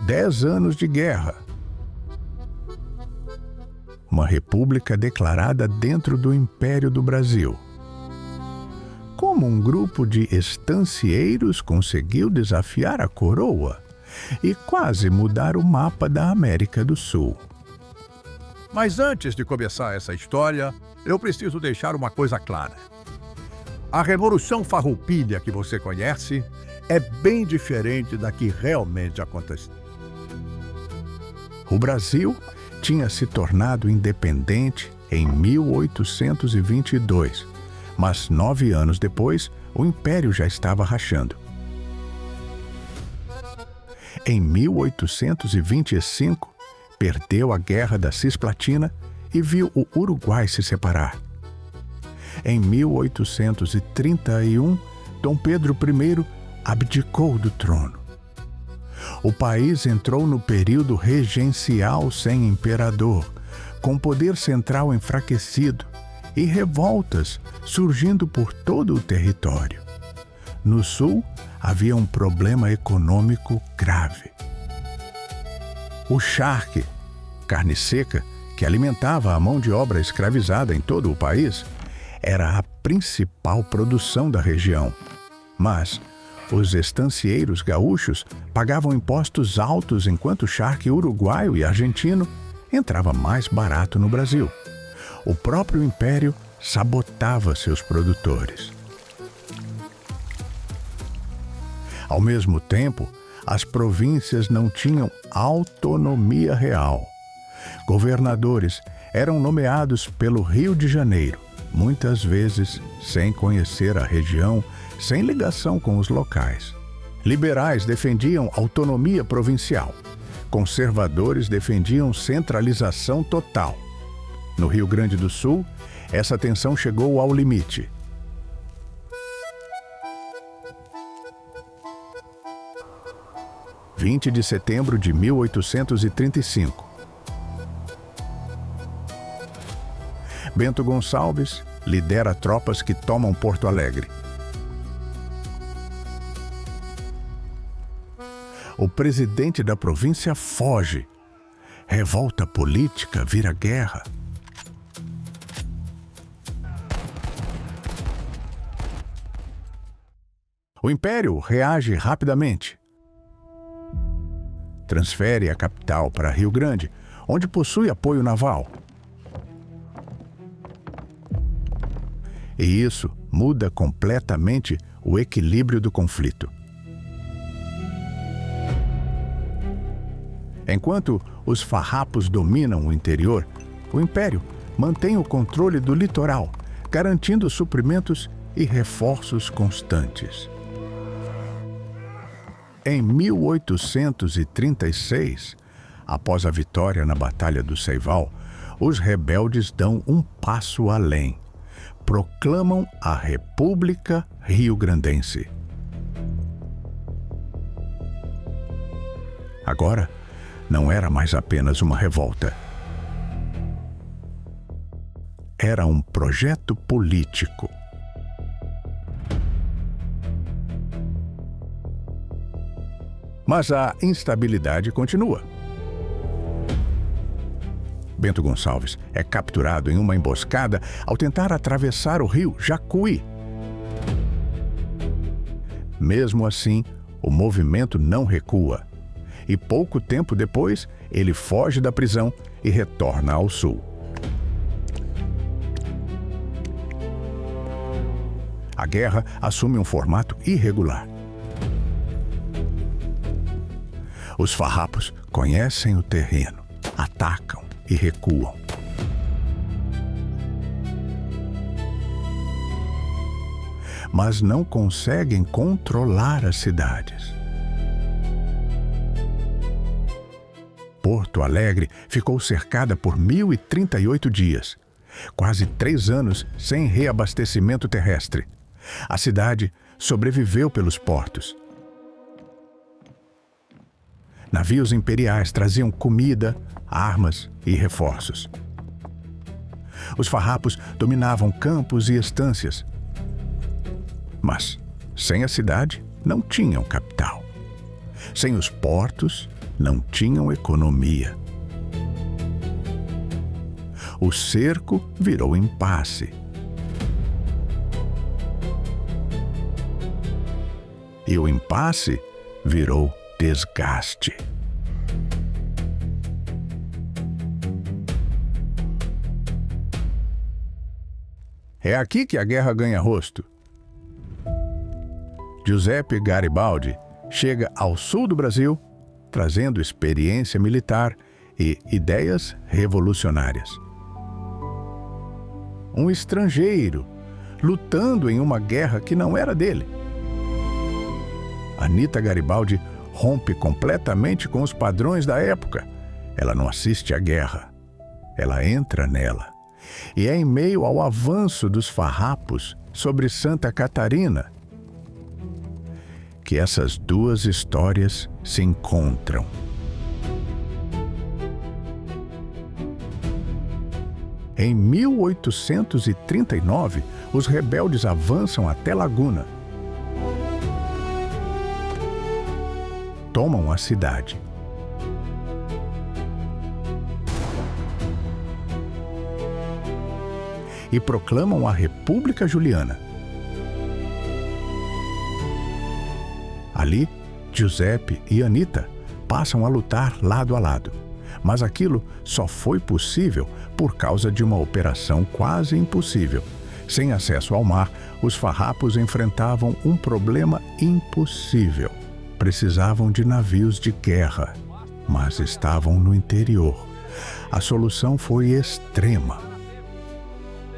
10 anos de guerra. Uma república declarada dentro do Império do Brasil. Como um grupo de estancieiros conseguiu desafiar a coroa e quase mudar o mapa da América do Sul. Mas antes de começar essa história, eu preciso deixar uma coisa clara. A Revolução Farroupilha que você conhece é bem diferente da que realmente aconteceu. O Brasil tinha se tornado independente em 1822, mas 9 anos depois, o Império já estava rachando. Em 1825, perdeu a Guerra da Cisplatina e viu o Uruguai se separar. Em 1831, Dom Pedro I abdicou do trono. O país entrou no período regencial sem imperador, com poder central enfraquecido e revoltas surgindo por todo o território. No sul, havia um problema econômico grave. O charque, carne seca, que alimentava a mão de obra escravizada em todo o país, era a principal produção da região. Mas os estancieiros gaúchos pagavam impostos altos enquanto o charque uruguaio e argentino entrava mais barato no Brasil. O próprio Império sabotava seus produtores. Ao mesmo tempo, as províncias não tinham autonomia real. Governadores eram nomeados pelo Rio de Janeiro, muitas vezes sem conhecer a região, sem ligação com os locais. Liberais defendiam autonomia provincial. Conservadores defendiam centralização total. No Rio Grande do Sul, essa tensão chegou ao limite. – 20 de setembro de 1835. Bento Gonçalves lidera tropas que tomam Porto Alegre. O presidente da província foge. Revolta política vira guerra. O Império reage rapidamente. Transfere a capital para Rio Grande, onde possui apoio naval. E isso muda completamente o equilíbrio do conflito. Enquanto os farrapos dominam o interior, o Império mantém o controle do litoral, garantindo suprimentos e reforços constantes. Em 1836, após a vitória na Batalha do Ceival, os rebeldes dão um passo além. Proclamam a República Rio-Grandense. Agora, não era mais apenas uma revolta. Era um projeto político. Mas a instabilidade continua. Bento Gonçalves é capturado em uma emboscada ao tentar atravessar o rio Jacuí. Mesmo assim, o movimento não recua. E pouco tempo depois, ele foge da prisão e retorna ao sul. A guerra assume um formato irregular. Os farrapos conhecem o terreno, atacam e recuam. Mas não conseguem controlar as cidades. Porto Alegre ficou cercada por 1.038 dias, quase 3 anos sem reabastecimento terrestre. A cidade sobreviveu pelos portos. Navios imperiais traziam comida, armas e reforços. Os farrapos dominavam campos e estâncias. Mas, sem a cidade, não tinham capital. Sem os portos, não tinham economia. O cerco virou impasse. E o impasse virou desgaste. É aqui que a guerra ganha rosto. Giuseppe Garibaldi chega ao sul do Brasil, trazendo experiência militar e ideias revolucionárias. Um estrangeiro, lutando em uma guerra que não era dele. Anita Garibaldi rompe completamente com os padrões da época. Ela não assiste à guerra, ela entra nela. E é em meio ao avanço dos farrapos sobre Santa Catarina que essas duas histórias se encontram. Em 1839, os rebeldes avançam até Laguna. Tomam a cidade. E proclamam a República Juliana. Ali, Giuseppe e Anita passam a lutar lado a lado. Mas aquilo só foi possível por causa de uma operação quase impossível. Sem acesso ao mar, os farrapos enfrentavam um problema impossível. Precisavam de navios de guerra, mas estavam no interior. A solução foi extrema.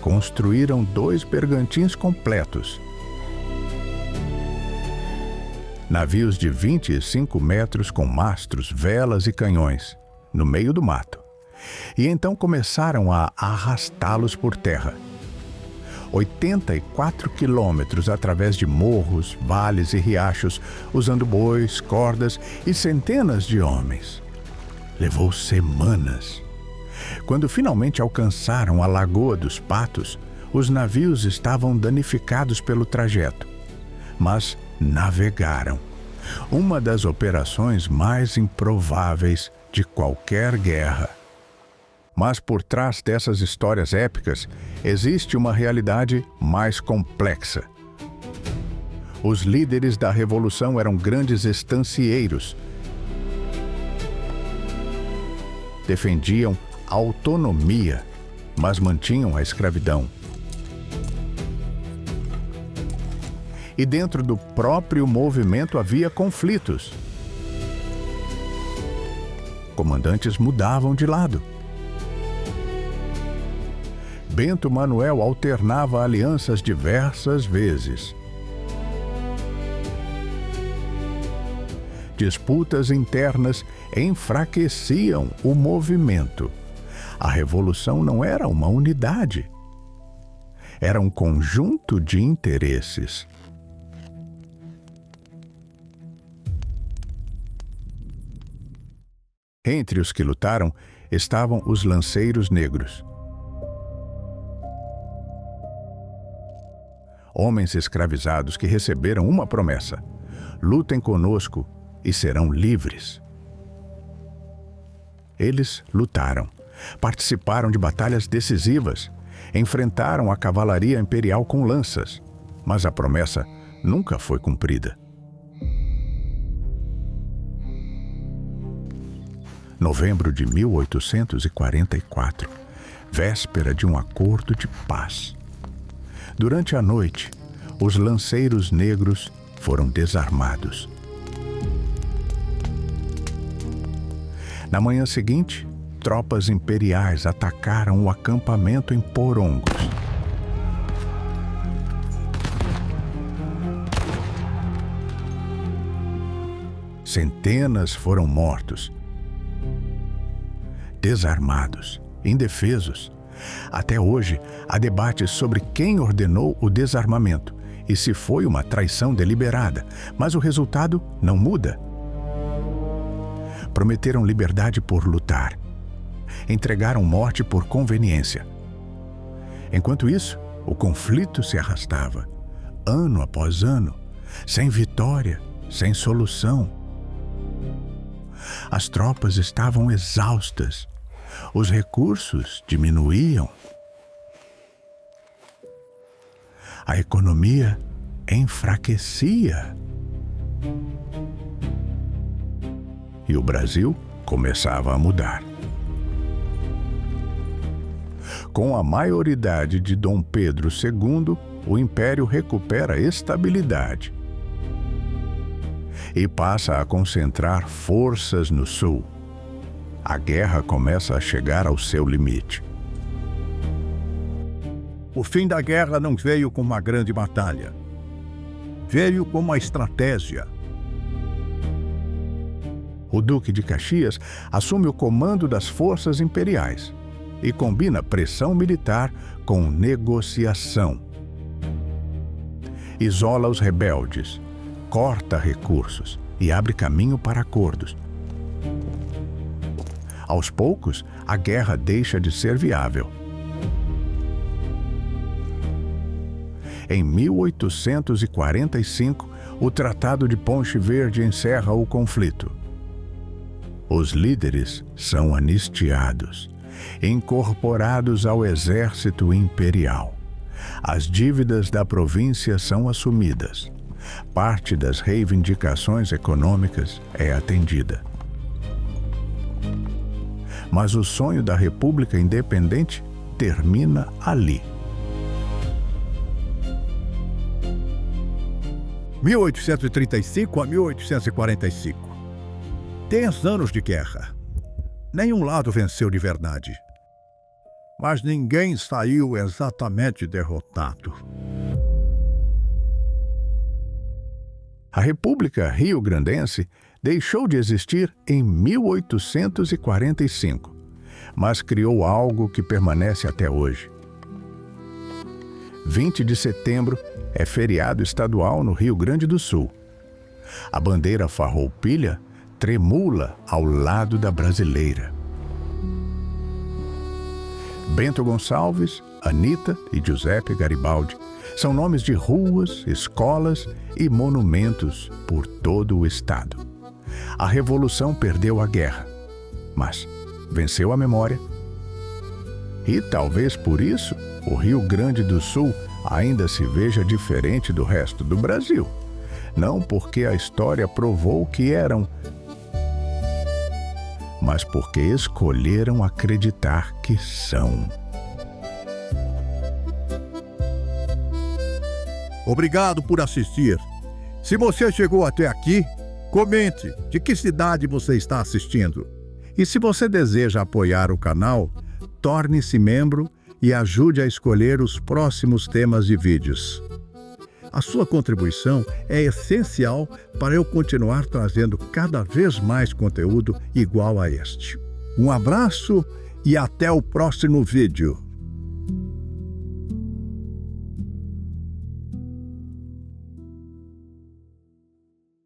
Construíram 2 bergantins completos. Navios de 25 metros com mastros, velas e canhões, no meio do mato. E então começaram a arrastá-los por terra. 84 quilômetros através de morros, vales e riachos, usando bois, cordas e centenas de homens. Levou semanas. Quando finalmente alcançaram a Lagoa dos Patos, os navios estavam danificados pelo trajeto, mas navegaram. Uma das operações mais improváveis de qualquer guerra. Mas por trás dessas histórias épicas, existe uma realidade mais complexa. Os líderes da Revolução eram grandes estancieiros. Defendiam autonomia, mas mantinham a escravidão. E dentro do próprio movimento havia conflitos. Comandantes mudavam de lado. Bento Manuel alternava alianças diversas vezes. Disputas internas enfraqueciam o movimento. A revolução não era uma unidade. Era um conjunto de interesses. Entre os que lutaram estavam os lanceiros negros. Homens escravizados que receberam uma promessa: lutem conosco e serão livres. Eles lutaram, participaram de batalhas decisivas, enfrentaram a cavalaria imperial com lanças, mas a promessa nunca foi cumprida. Novembro de 1844, véspera de um acordo de paz. Durante a noite, os lanceiros negros foram desarmados. Na manhã seguinte, tropas imperiais atacaram o acampamento em Porongos. Centenas foram mortos, desarmados, indefesos. Até hoje, há debates sobre quem ordenou o desarmamento e se foi uma traição deliberada, mas o resultado não muda. Prometeram liberdade por lutar. Entregaram morte por conveniência. Enquanto isso, o conflito se arrastava, ano após ano, sem vitória, sem solução. As tropas estavam exaustas. Os recursos diminuíam. A economia enfraquecia. E o Brasil começava a mudar. Com a maioridade de Dom Pedro II, o Império recupera estabilidade e passa a concentrar forças no sul. A guerra começa a chegar ao seu limite. O fim da guerra não veio com uma grande batalha. Veio com uma estratégia. O Duque de Caxias assume o comando das forças imperiais e combina pressão militar com negociação. Isola os rebeldes, corta recursos e abre caminho para acordos. Aos poucos, a guerra deixa de ser viável. Em 1845, o Tratado de Ponche Verde encerra o conflito. Os líderes são anistiados, incorporados ao exército imperial. As dívidas da província são assumidas. Parte das reivindicações econômicas é atendida. Mas o sonho da República Independente termina ali. 1835 a 1845. 10 anos de guerra. Nenhum lado venceu de verdade. Mas ninguém saiu exatamente derrotado. A República Rio-Grandense deixou de existir em 1845, mas criou algo que permanece até hoje. 20 de setembro é feriado estadual no Rio Grande do Sul. A bandeira farroupilha tremula ao lado da brasileira. Bento Gonçalves, Anita e Giuseppe Garibaldi são nomes de ruas, escolas e monumentos por todo o estado. A Revolução perdeu a guerra, mas venceu a memória. E talvez por isso o Rio Grande do Sul ainda se veja diferente do resto do Brasil. Não porque a história provou que eram, mas porque escolheram acreditar que são. Obrigado por assistir. Se você chegou até aqui, comente de que cidade você está assistindo. E se você deseja apoiar o canal, torne-se membro e ajude a escolher os próximos temas de vídeos. A sua contribuição é essencial para eu continuar trazendo cada vez mais conteúdo igual a este. Um abraço e até o próximo vídeo.